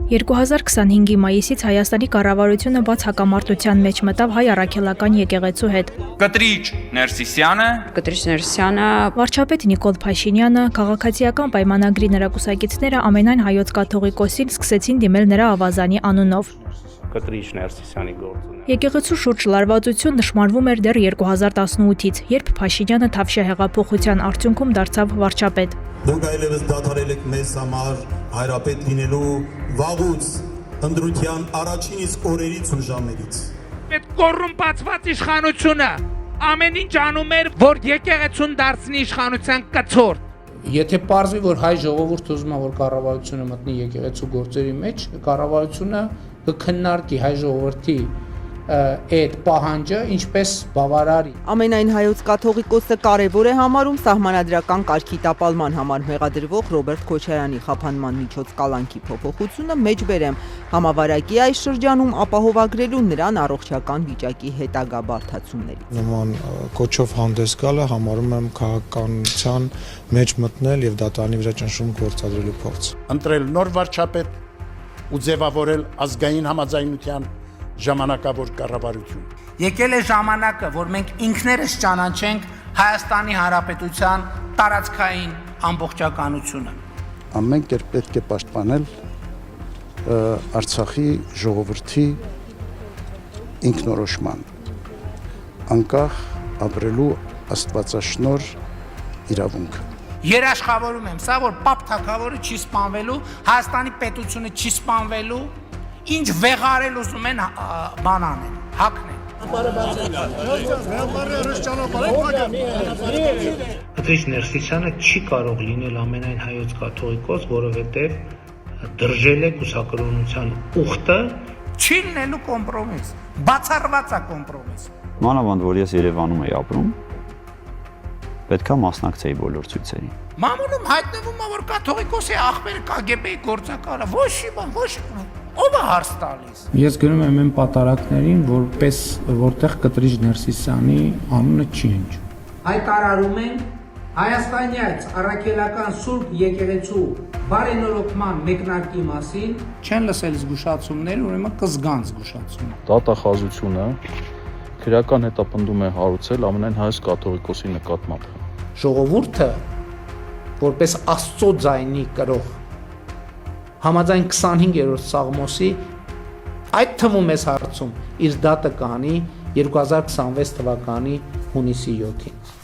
2025-ի մայիսից Հայաստանի կառավարությունը բաց հակամարտության մեջ մտավ հայ առաքելական եկեղեցու հետ։ Կտրիչ Ներսիսյանը, վարչապետ Նիկոլ Փաշինյանը, քաղաքացիական պայմանագրի նրա կուսակիցները ամենայն հայոց կաթողիկոսին սկսեցին դիմել նրա ավազանի անունով։ Կտրիչ Ներսիսյանի գործունեությունը։ Եկեղեցու շուրջ լարվածություն նշմարվում էր դեռ 2018-ից, երբ Փաշինյանը Թավշյա հեղափոխության արդյունքում դարձավ վարչապետ։ Դուք այլևս դադարել եք մեզ համար հայրապետ լինելու վաղուց ընդրության առաջին իսկ օրերից ու ժամերից։ Այդ կոռումպացված իշխանությունը ամեն ինչ անում էր, որ եկեղեցուն դարձնի իշխանության կցորդ։ Եթե պարզվի, որ հայ ժողովուրդը ուզում է, որ կառավարությունը մտնի եկեղեցու գործերի մեջ, կառավարությունը կքննարկի հայ ժողովրդի այդ պահանջը ինչպես բավարարի։ Ամենայն հայոց կաթողիկոսը կարևոր է համարում սահմանադրական կարգի տապալման համար մեղադրվող Ռոբերտ Քոչարյանի խափանման միջոց կալանքի փոփոխությունը մեջբերեմ համավարակի այս շրջանում ապահովագրելու նրան առողջական վիճակի հետագա բարդացումների։ Նման կոչով հանդես գալը համարում եմ քաղաքականության մեջ մտնել եւ դատարանի վրա ճնշում գործադրելու փորձ։ Ընտրել նոր վարչապետ ու ձևավորել ազգային համաձայնության ժամանակավոր կառավարություն։ Եկել է ժամանակը, որ մենք ինքներս ճանաչենք Հայաստանի Հանրապետության տարածքային ամբողջականությունը։ Ամեն կերպ պետք է պաշտպանել Արցախի ժողովրդի ինքնորոշման, անկախ ապրելու աստվածաշնորհ իրավունքը։ Երաշխավորում եմ սա, որ Պապ թագավորը չի սպանվելու, Հայաստանի պետությունը չի սպանվելու, ինչ վեղարել ուզում են բան անեն, հակնեն։ Կտրիչ Ներսիսյանը չի կարող լինել ամենայն հայոց կաթողիկոս, որովհետև դրժել է կուսակրոնության ուխտը, չի լինելու կոմպրոմիս, բացառված է կոմպրոմիս։ Մանավանդ, որ ես Երևանում եի ապրում, պետք է մասնակցեի բոլոր ցույցերին։ Մամուլում հայտնվում է, որ կաթողիկոսի աղբերը KGB-ի գործակալը, ոչ մի բան, ով է հարց տալիս։ Ես գրում եմ այն պատարակներին, որտեղ Կտրիչ Ներսիսյանի անունը չի հնչում։ Հայտարարում են Հայաստանյաց առաքելական Սուրբ եկեղեցու բարենորոգման մեկնարկի մասին Չեն լսել զգուշացումներ, ուրեմն կզգան զգուշացում։ Դատախազությունը քրեական հետապնդում է հարուցել ամենայն հայոց կաթողիկոսի նկատմամբ։ Ժողովուրդը որպես Աստծո ձայնի կրող համաձայն 25-րդ Սաղմոսի այդ թվում ես հարցում իր դատը կանի 2026 թվականի հունիսի 7-ին։